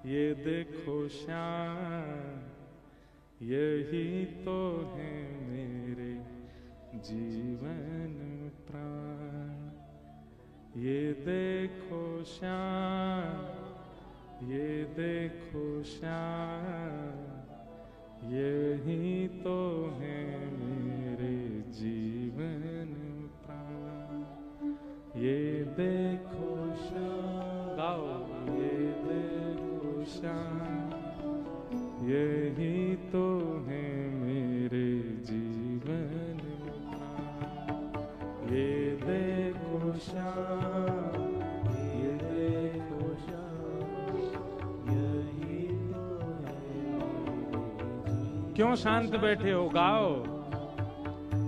ये देखो श्याम, यही तो है मेरे जीवन प्राण। ये देखो श्याम, ये देखो श्याम, यही तो है मेरे जीवन प्राण। ये देखो श्याम, गाओ, ये देखो श्याम, यही तो है मेरे जीवन प्राण। ये देखो श्याम, ये देखो श्याम, यही तो है मेरे जीवन। क्यों शांत बैठे हो, गाओ।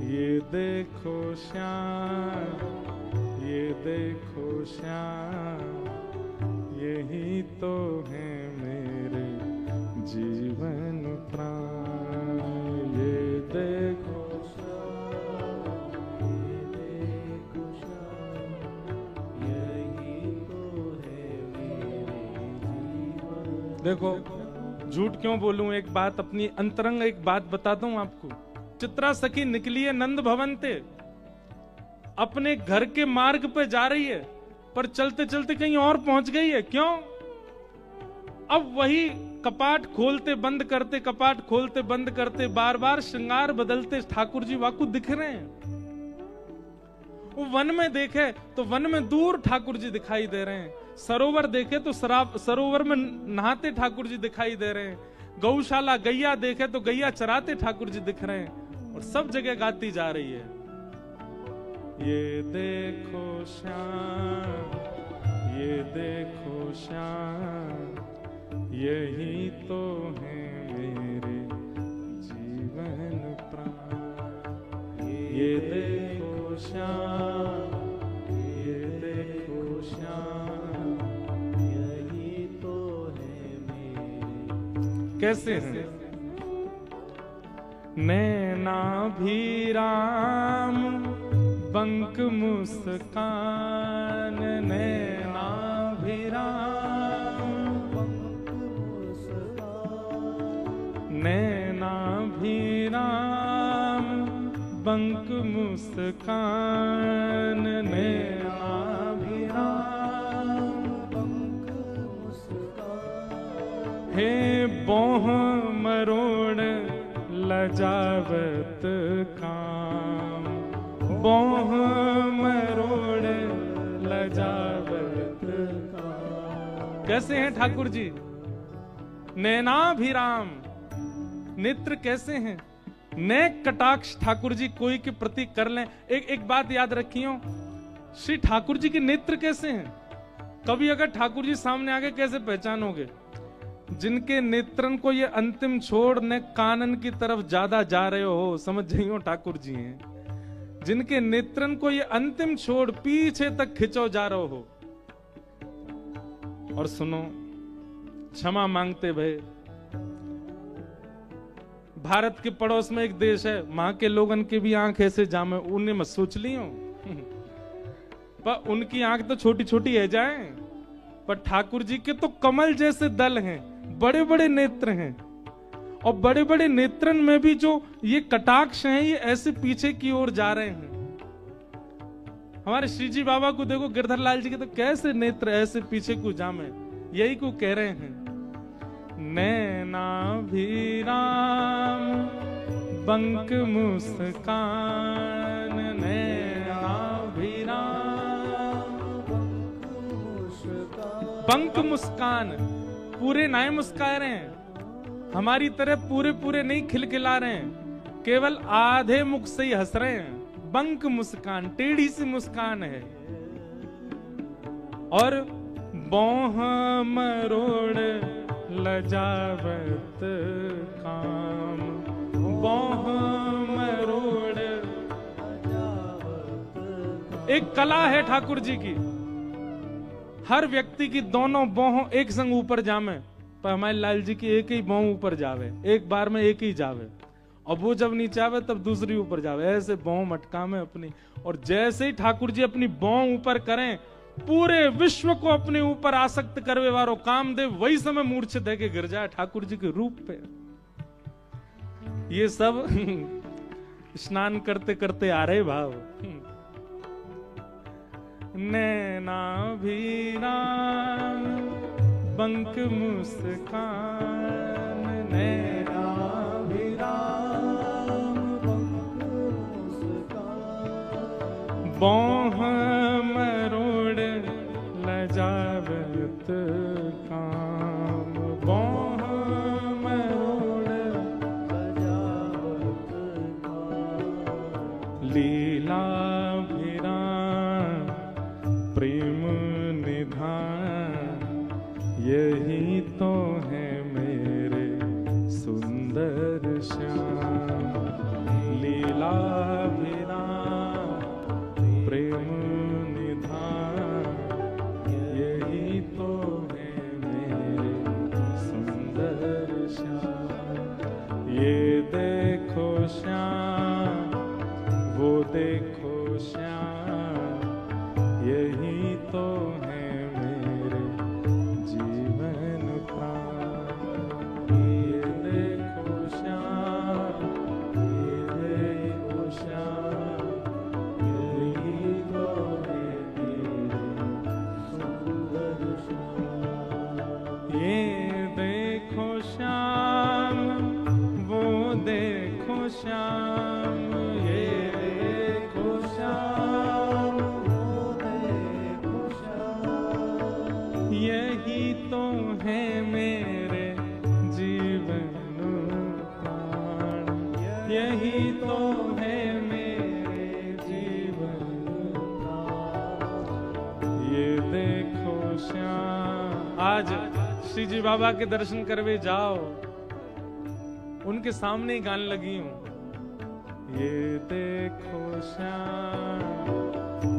ये देखो श्याम, ये देखो श्याम, यही तो है मेरे जीवन प्राण। ये देखो श्याम, ये देखो श्याम, यही तो है मेरे जीवन। देखो, झूठ क्यों बोलूं, एक बात अपनी अंतरंग एक बात बताता हूं आपको। चित्रा सखी निकली है नंद भवन से, अपने घर के मार्ग पे जा रही है, पर चलते चलते कहीं और पहुंच गई है। क्यों? अब वही कपाट खोलते बंद करते, कपाट खोलते बंद करते, बार बार श्रृंगार बदलते ठाकुर जी वाकु दिख रहे हैं। वो वन में देखे तो वन में दूर ठाकुर जी दिखाई दे रहे हैं, सरोवर देखे तो सरोवर में नहाते ठाकुर जी दिखाई दे रहे हैं, गौशाला गैया देखे तो गैया चराते ठाकुर जी दिख रहे हैं, और सब जगह गाती जा रही है, ये देखो श्याम, ये देखो श्याम, यही तो है मेरे जीवन प्राण। ये देखो श्याम, ये देखो श्याम, यही तो है मेरे। कैसे हैं? नैना भी राम, बंक मुस्कान, नैना भी राम, नैना भी राम, बंक मुस्कान, नैना भी राम, बंक मुस्कान। हे बोह मरोड़ लजावत काम, बोह मरोड़ लजावत काम। कैसे हैं ठाकुर जी? नैनाभिराम, नेत्र कैसे हैं? नेक कटाक्ष ठाकुर जी कोई के प्रति कर लें। एक बात याद रखियो, श्री ठाकुर जी के नेत्र कैसे हैं? कभी अगर ठाकुर जी सामने आगे कैसे पहचानोगे? जिनके नेत्रन को ये अंतिम छोड़ ने कानन की तरफ ज्यादा जा रहे हो, समझ जाइयो ठाकुर जी हैं। जिनके नेत्रन को ये अंतिम छोड़ पीछे तक खिंचो जा रहे हो। और सुनो, क्षमा मांगते भय, भारत के पड़ोस में एक देश है, वहां के लोगन के भी आंख ऐसे जामे, उन्हें मत सोच लियो पर उनकी आंख तो छोटी छोटी है जाए, पर ठाकुर जी के तो कमल जैसे दल हैं, बड़े बड़े नेत्र हैं, और बड़े बड़े नेत्रन में भी जो ये कटाक्ष हैं, ये ऐसे पीछे की ओर जा रहे हैं। हमारे श्री जी बाबा को देखो, गिरधर लाल जी के तो कैसे नेत्र ऐसे पीछे को जामे, यही को कह रहे हैं। नैना भी राम, बंक मुस्कान, नैना भी राम, बंक मुस्कान। पूरे नाय मुस्का रहे हैं, हमारी तरह पूरे पूरे नहीं खिलखिला रहे हैं, केवल आधे मुख से ही हंस रहे हैं। बंक मुस्कान, टेढ़ी सी मुस्कान है। और बोह मरोड़ लजावत काम, बोह मरोड़। एक कला है ठाकुर जी की, हर व्यक्ति की दोनों बोहों एक संग ऊपर जामे, पर हमारे लाल जी की एक ही बोह ऊपर जावे, एक बार में एक ही जावे, और वो जब नीचे आवे तब दूसरी ऊपर जावे, ऐसे बोह मटका में अपनी। और जैसे ही ठाकुर जी अपनी बोह ऊपर करें पूरे विश्व को अपने ऊपर आसक्त करवे वारो कामदेव वही समय मूर्छित है कि गिर जाए ठाकुर जी के रूप पे। ये सब स्नान करते करते आ रहे भाव। नैना भी राम बंक मुस्कान, नैना भी राम बंक मुस्कान, बोह मरोड़ लजावत काम, बोह मरोड़ लजावत काम, लीला प्रेम निधान, यही तो है मेरे सुंदर श्याम। लीला प्रेम निधान, यही तो है मेरे सुंदर श्याम। ये देखो श्याम, वो देखो श्याम, यही तो है मेरे जीवन प्राण। ये देखो श्याम, ये देखो श्याम, यही तो है मेरे सुंदर श्याम। ये देखो श्याम, वो देखो श्याम, ये देखो श्याम, यही तो है मेरे जीवन प्राण, यही तो है मेरे जीवन प्राण। ये देखो श्याम। आज श्री जी बाबा के दर्शन करवे जाओ, उनके सामने ही गाने लगी हूं। ये देखो श्याम,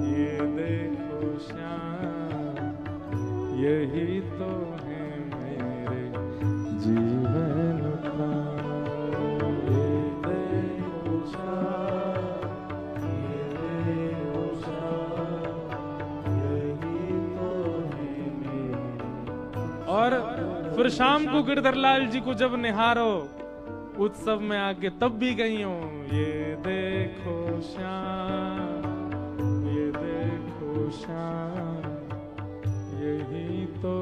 ये देखो श्याम, यही तो है मेरे जीवन प्राण। ये देखो श्याम, ये देखो श्याम, यही तो है मेरे। और फिर शाम को गिरधरलाल जी को जब निहारो उत्सव में आके, तब भी गई हूं। ये देखो श्याम, ये देखो श्याम, यही तो